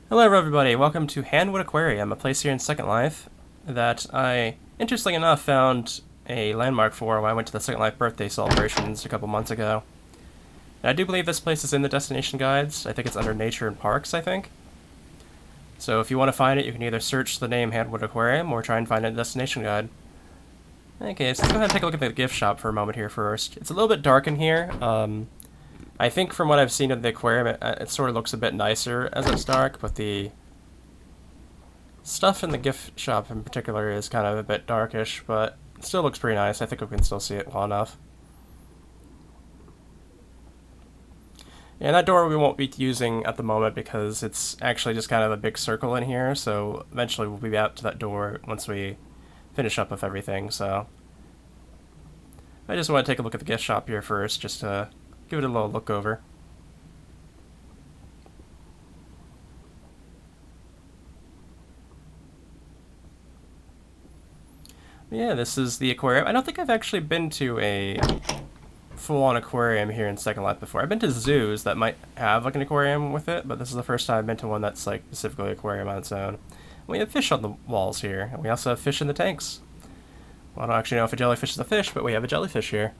Hello everybody, welcome to Handwood Aquarium, a place here in Second Life that I, interestingly enough, found a landmark for when I went to the Second Life birthday celebrations a couple months ago. And I do believe this place is in the destination guides. I think it's under Nature and Parks, I think. So if you want to find it, you can either search the name Handwood Aquarium or try and find it in the destination guide. Okay, so let's go ahead and take a look at the gift shop for a moment here first. It's a little bit dark in here. I think from what I've seen of the aquarium, it sort of looks a bit nicer as it's dark, but the stuff in the gift shop in particular is kind of a bit darkish, but it still looks pretty nice. I think we can still see it well enough. And that door we won't be using at the moment because it's actually just kind of a big circle in here, so eventually we'll be out to that door once we finish up with everything, so I just want to take a look at the gift shop here first, just to give it a little look over. Yeah, this is the aquarium. I don't think I've actually been to a full-on aquarium here in Second Life before. I've been to zoos that might have like an aquarium with it, but this is the first time I've been to one that's like specifically aquarium on its own. We have fish on the walls here, and we also have fish in the tanks. Well, I don't actually know if a jellyfish is a fish, but we have a jellyfish here.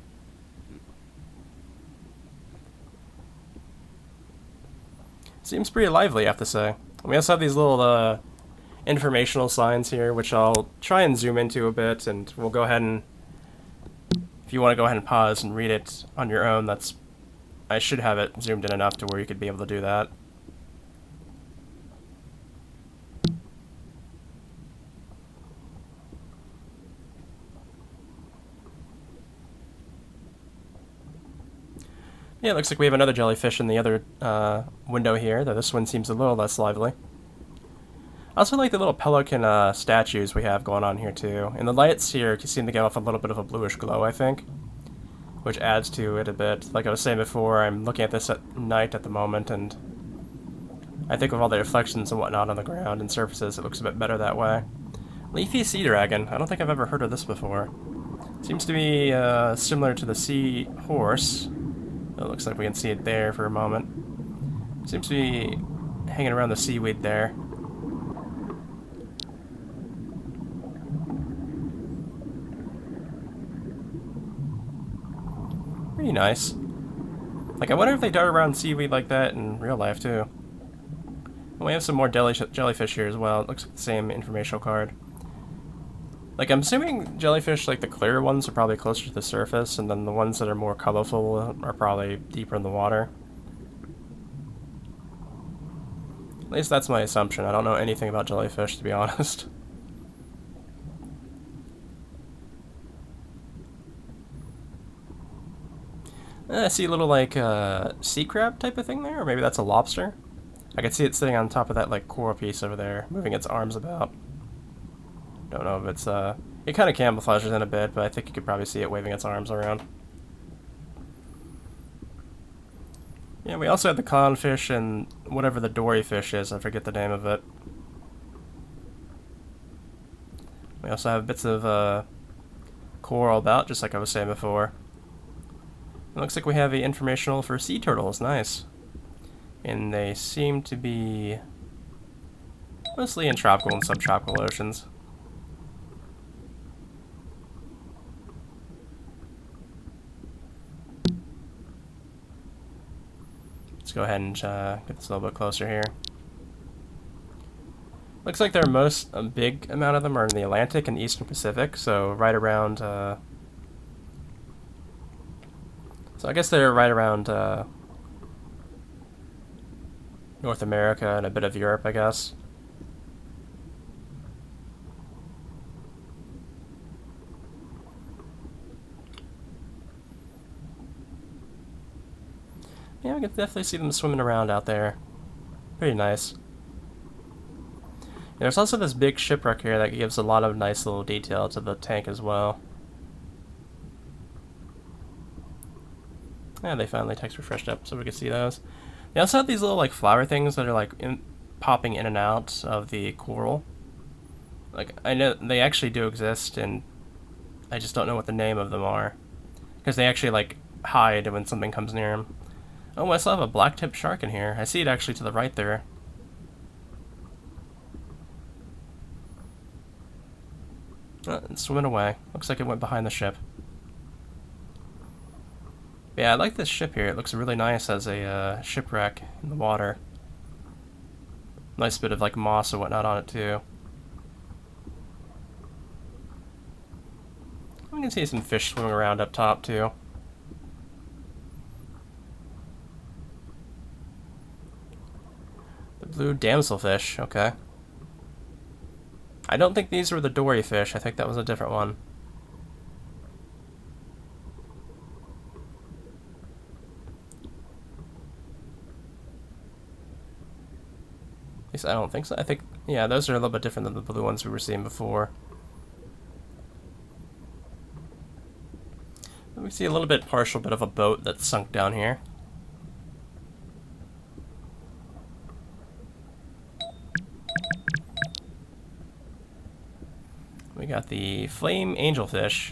Seems pretty lively, I have to say. We also have these little informational signs here, which I'll try and zoom into a bit, and we'll go ahead and, if you want to go ahead and pause and read it on your own, I should have it zoomed in enough to where you could be able to do that. Yeah, it looks like we have another jellyfish in the other window here, though this one seems a little less lively. I also like the little pelican statues we have going on here too. And the lights here seem to give off a little bit of a bluish glow, I think, which adds to it a bit. Like I was saying before, I'm looking at this at night at the moment, and I think with all the reflections and whatnot on the ground and surfaces, it looks a bit better that way. Leafy sea dragon. I don't think I've ever heard of this before. Seems to be similar to the sea horse. It looks like we can see it there for a moment. Seems to be hanging around the seaweed there. Pretty nice. Like, I wonder if they dart around seaweed like that in real life, too. And we have some more jellyfish here as well. It looks like the same informational card. Like, I'm assuming jellyfish, like the clear ones, are probably closer to the surface, and then the ones that are more colorful are probably deeper in the water. At least that's my assumption. I don't know anything about jellyfish, to be honest. I see a little, like, sea crab type of thing there, or maybe that's a lobster. I can see it sitting on top of that, like, coral piece over there, moving its arms about. Don't know if it's, it kind of camouflages in a bit, but I think you could probably see it waving its arms around. Yeah, we also have the clownfish and whatever the dory fish is, I forget the name of it. We also have bits of, coral about, just like I was saying before. It looks like we have the informational for sea turtles, nice. And they seem to be mostly in tropical and subtropical oceans. Let's go ahead and get this a little bit closer here. Looks like a big amount of them are in the Atlantic and Eastern Pacific, so right around, so I guess they're right around North America and a bit of Europe, I guess. Yeah, we can definitely see them swimming around out there. Pretty nice. And there's also this big shipwreck here that gives a lot of nice little detail to the tank as well. Yeah, they finally text refreshed up so we can see those. They also have these little like flower things that are like popping in and out of the coral. Like, I know they actually do exist, and I just don't know what the name of them are. Because they actually like hide when something comes near them. Oh, I still have a black-tipped shark in here. I see it actually to the right there. It's swimming away. Looks like it went behind the ship. Yeah, I like this ship here. It looks really nice as a shipwreck in the water. Nice bit of like moss and whatnot on it too. We can see some fish swimming around up top too. The blue damselfish, okay. I don't think these were the dory fish. I think that was a different one. At least I don't think so. I think, yeah, those are a little bit different than the blue ones we were seeing before. We see a little bit partial bit of a boat that's sunk down here. We got the flame angelfish.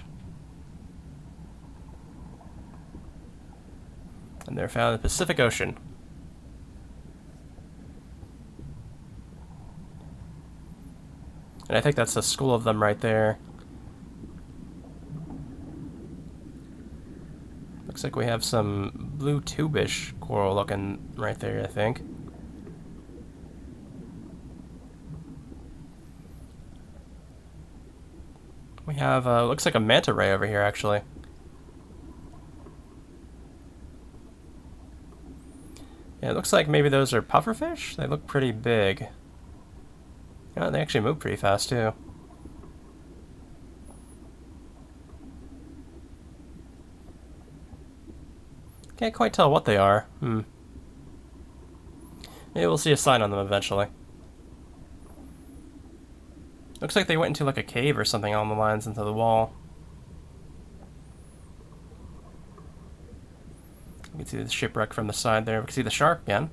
And they're found in the Pacific Ocean. And I think that's a school of them right there. Looks like we have some blue tubish coral looking right there, I think. We have, looks like a manta ray over here, actually. Yeah, it looks like maybe those are pufferfish. They look pretty big. Yeah, they actually move pretty fast, too. Can't quite tell what they are. Maybe we'll see a sign on them eventually. Looks like they went into like a cave or something on the lines into the wall. You can see the shipwreck from the side there. We can see the shark again.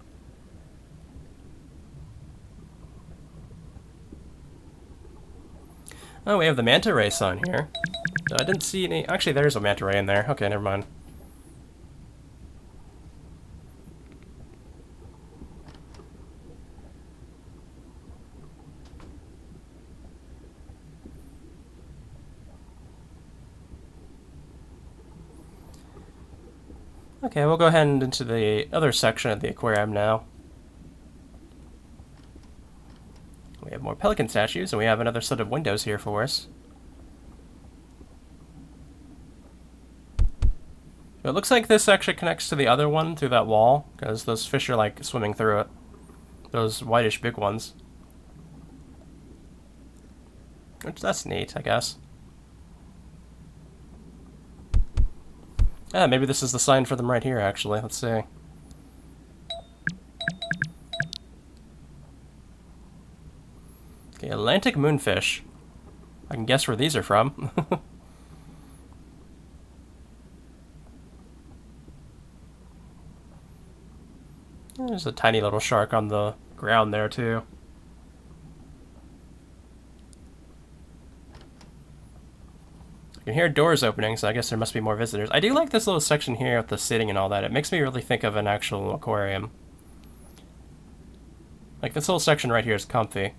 Oh, we have the manta ray sign here. I didn't see any... Actually, there's a manta ray in there. Okay, never mind. Okay, we'll go ahead and into the other section of the aquarium now. We have more pelican statues, and we have another set of windows here for us. It looks like this actually connects to the other one through that wall, because those fish are like swimming through it. Those whitish big ones. Which, that's neat, I guess. Yeah, maybe this is the sign for them right here, actually. Let's see. Okay, Atlantic moonfish. I can guess where these are from. There's a tiny little shark on the ground there, too. You can hear doors opening, so I guess there must be more visitors. I do like this little section here with the sitting and all that. It makes me really think of an actual aquarium. Like, this little section right here is comfy.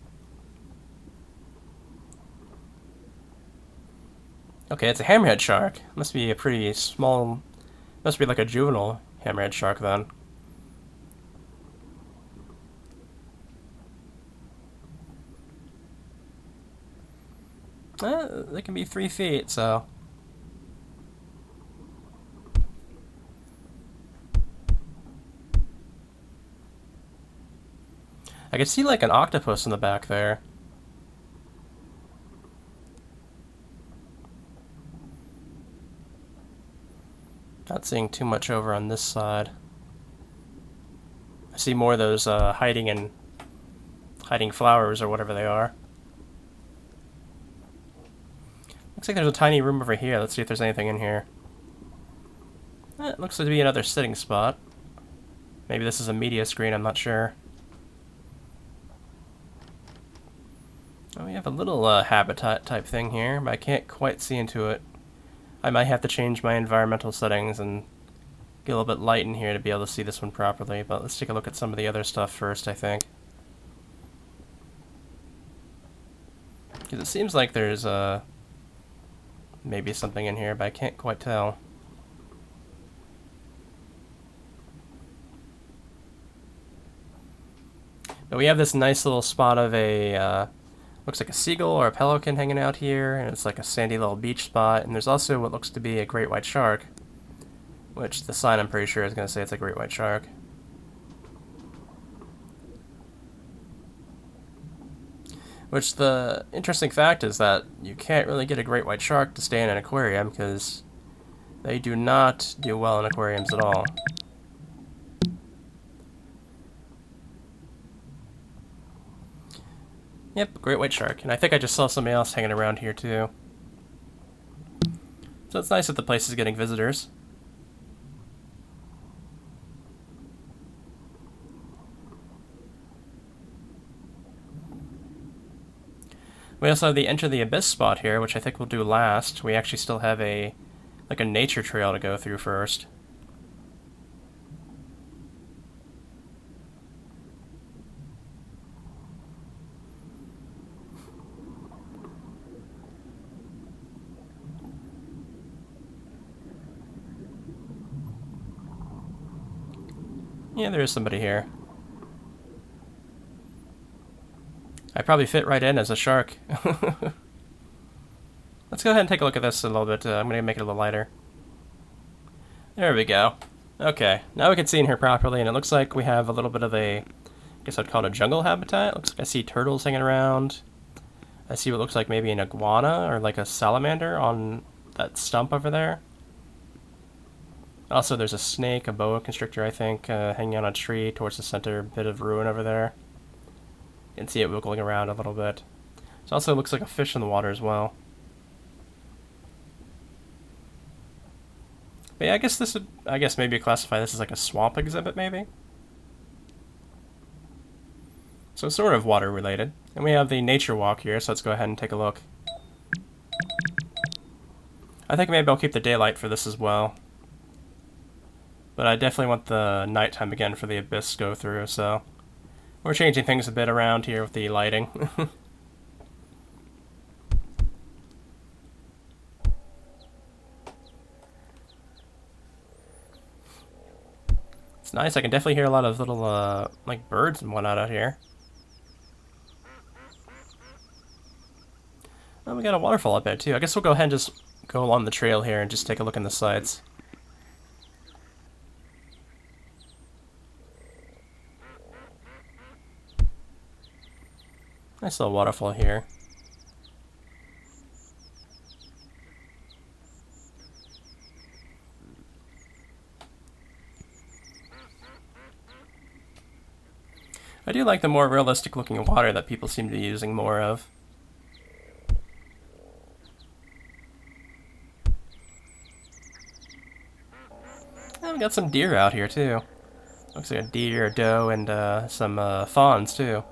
Okay, it's a hammerhead shark. Must be a pretty small... Must be like a juvenile hammerhead shark, then. They can be 3 feet, so... I can see like an octopus in the back there. Not seeing too much over on this side. I see more of those hiding flowers or whatever they are. Looks like there's a tiny room over here. Let's see if there's anything in here. It looks to be another sitting spot. Maybe this is a media screen, I'm not sure. Oh, we have a little habitat type thing here, but I can't quite see into it. I might have to change my environmental settings and get a little bit light in here to be able to see this one properly, but let's take a look at some of the other stuff first, I think. Because it seems like there's maybe something in here, but I can't quite tell. But we have this nice little spot of a, looks like a seagull or a pelican hanging out here, and it's like a sandy little beach spot, and there's also what looks to be a great white shark, which the sign I'm pretty sure is going to say it's a great white shark. Which the interesting fact is that you can't really get a great white shark to stay in an aquarium because they do not do well in aquariums at all. Yep, great white shark. And I think I just saw somebody else hanging around here too. So it's nice that the place is getting visitors. We also have the Enter the Abyss spot here, which I think we'll do last. We actually still have a nature trail to go through first. Yeah, there is somebody here. I probably fit right in as a shark. Let's go ahead and take a look at this a little bit. I'm going to make it a little lighter. There we go. Okay, now we can see in here properly, and it looks like we have a little bit of a, I guess I'd call it a jungle habitat. It looks like I see turtles hanging around. I see what looks like maybe an iguana or like a salamander on that stump over there. Also, there's a snake, a boa constrictor, I think, hanging on a tree towards the center bit of ruin over there. You can see it wiggling around a little bit. It also looks like a fish in the water as well. But yeah, I guess this would, maybe classify this as like a swamp exhibit, maybe? So sort of water related. And we have the nature walk here, so let's go ahead and take a look. I think maybe I'll keep the daylight for this as well. But I definitely want the nighttime again for the abyss to go through, so we're changing things a bit around here with the lighting. It's nice. I can definitely hear a lot of little, like birds and whatnot out here. Oh, we got a waterfall up there too. I guess we'll go ahead and just go along the trail here and just take a look in the sights. Nice little waterfall here. I do like the more realistic looking water that people seem to be using more of. And we got some deer out here too. Looks like a deer, a doe, and some fawns too.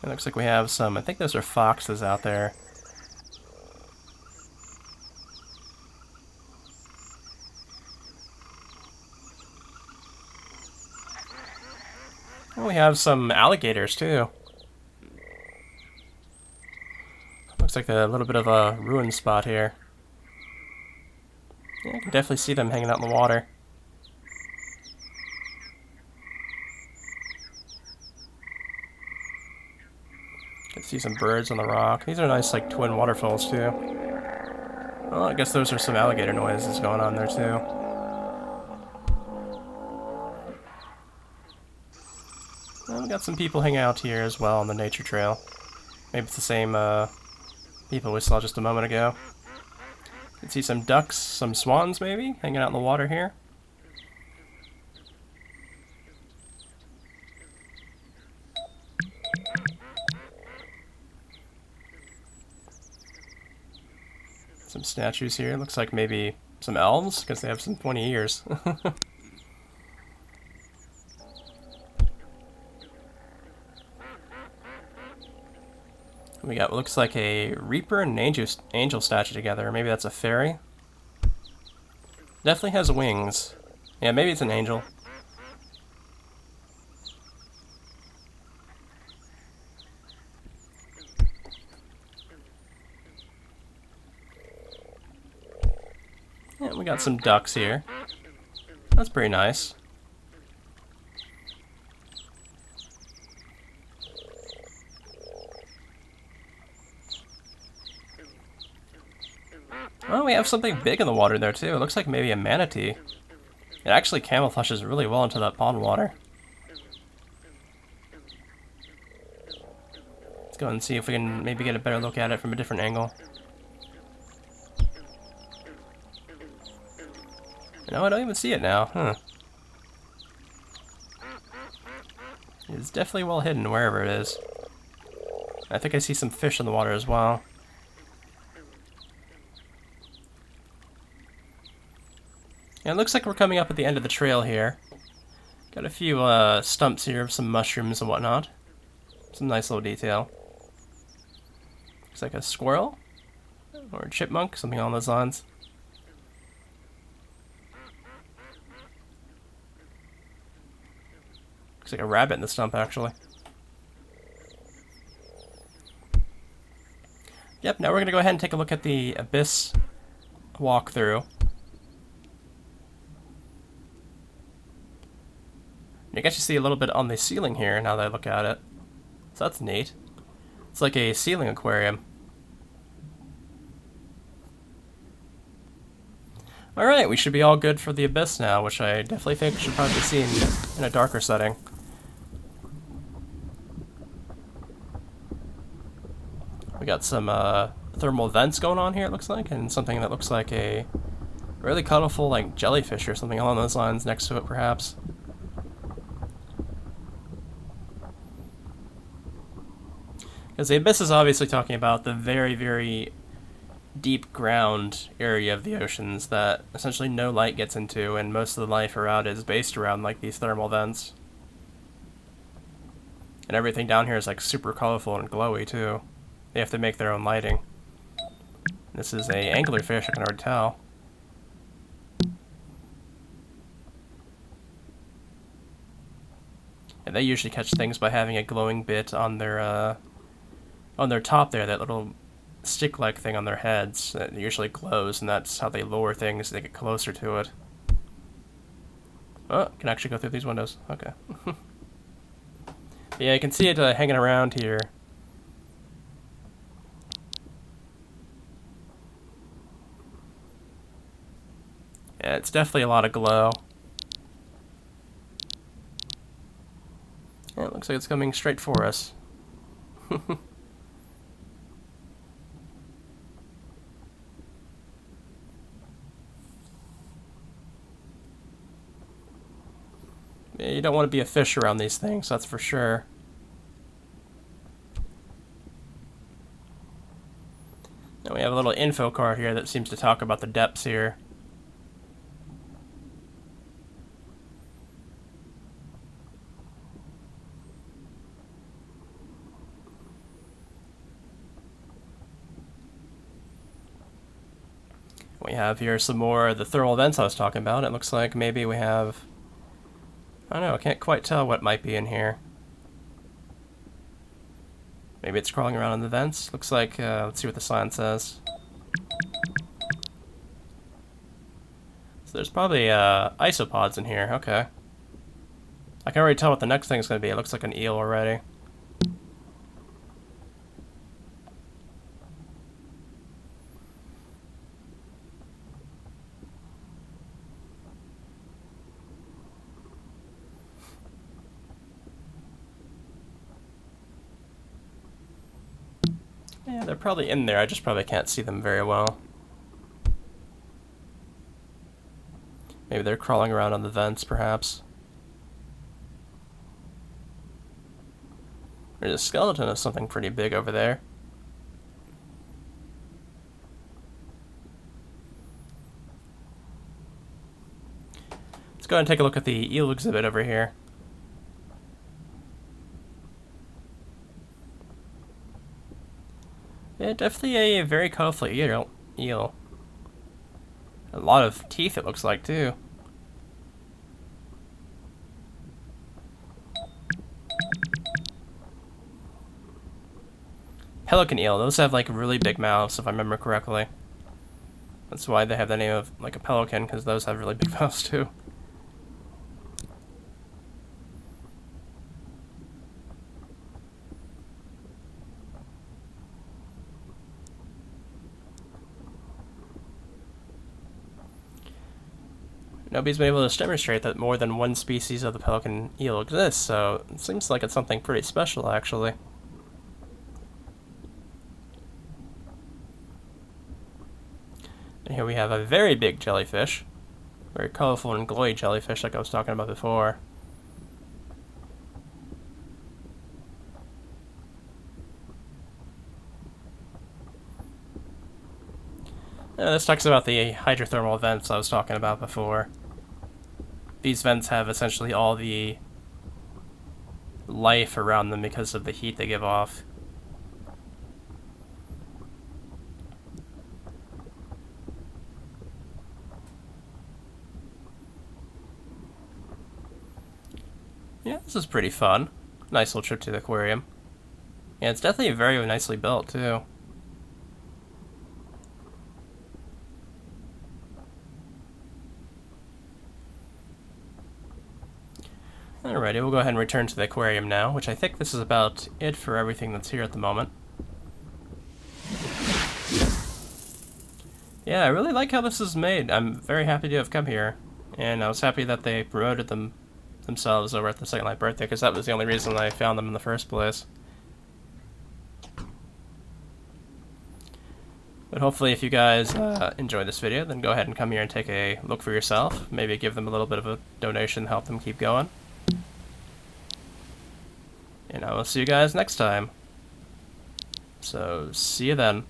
It looks like we have some, I think those are foxes out there. And we have some alligators too. Looks like a little bit of a ruin spot here. Yeah, I can definitely see them hanging out in the water. Can see some birds on the rock. These are nice, like, twin waterfalls, too. Well, I guess those are some alligator noises going on there, too. Well, we got some people hanging out here as well on the nature trail. Maybe it's the same people we saw just a moment ago. You can see some ducks, some swans, maybe, hanging out in the water here. Some statues here. Looks like maybe some elves, because they have some 20 ears. We got what looks like a Reaper and an angel statue together. Maybe that's a fairy. Definitely has wings. Yeah, maybe it's an angel. And we got some ducks here. That's pretty nice. Oh, we have something big in the water there too. It looks like maybe a manatee. It actually camouflages really well into that pond water. Let's go and see if we can maybe get a better look at it from a different angle. No, I don't even see it now. Huh. It's definitely well hidden wherever it is. I think I see some fish in the water as well. Yeah, it looks like we're coming up at the end of the trail here. Got a few stumps here of some mushrooms and whatnot. Some nice little detail. Looks like a squirrel or a chipmunk, something along those lines. Looks like a rabbit in the stump, actually. Yep, now we're going to go ahead and take a look at the abyss walkthrough. You can actually see a little bit on the ceiling here now that I look at it. So that's neat. It's like a ceiling aquarium. Alright, we should be all good for the abyss now, which I definitely think should probably be seen in a darker setting. We got some thermal vents going on here, it looks like, and something that looks like a really colorful like jellyfish or something along those lines next to it, perhaps. Because the abyss is obviously talking about the very, very deep ground area of the oceans that essentially no light gets into, and most of the life around is based around like these thermal vents. And everything down here is like super colorful and glowy too. They have to make their own lighting. This is a anglerfish, I can already tell. And they usually catch things by having a glowing bit on their top there, that little stick-like thing on their heads that usually glows, and that's how they lure things, they get closer to it. Oh, can actually go through these windows. Okay. Yeah, you can see it hanging around here. Yeah, it's definitely a lot of glow. Yeah, it looks like it's coming straight for us. Yeah, you don't want to be a fish around these things, that's for sure. Now we have a little info card here that seems to talk about the depths here. We have here some more of the thermal vents I was talking about. It looks like maybe we have... I don't know, I can't quite tell what might be in here. Maybe it's crawling around in the vents. Looks like, let's see what the sign says. So there's probably isopods in here, okay. I can already tell what the next thing is going to be. It looks like an eel already. Yeah, they're probably in there, I just probably can't see them very well. Maybe they're crawling around on the vents, perhaps. There's a skeleton of something pretty big over there. Let's go ahead and take a look at the eel exhibit over here. Yeah, definitely a very colorful eel. A lot of teeth, it looks like, too. Pelican eel. Those have, like, really big mouths, if I remember correctly. That's why they have the name of like a pelican, because those have really big mouths too. Nobody's been able to demonstrate that more than one species of the pelican eel exists, so it seems like it's something pretty special, actually. And here we have a very big jellyfish. Very colorful and glowy jellyfish like I was talking about before. This talks about the hydrothermal vents I was talking about before. These vents have essentially all the life around them because of the heat they give off. Yeah, this is pretty fun. Nice little trip to the aquarium. Yeah, it's definitely very nicely built, too. Alrighty, we'll go ahead and return to the aquarium now, which I think this is about it for everything that's here at the moment. Yeah, I really like how this is made. I'm very happy to have come here, and I was happy that they promoted themselves over at the Second Life birthday, because that was the only reason I found them in the first place. But hopefully if you guys enjoyed this video, then go ahead and come here and take a look for yourself. Maybe give them a little bit of a donation to help them keep going. And I will see you guys next time. So, see you then.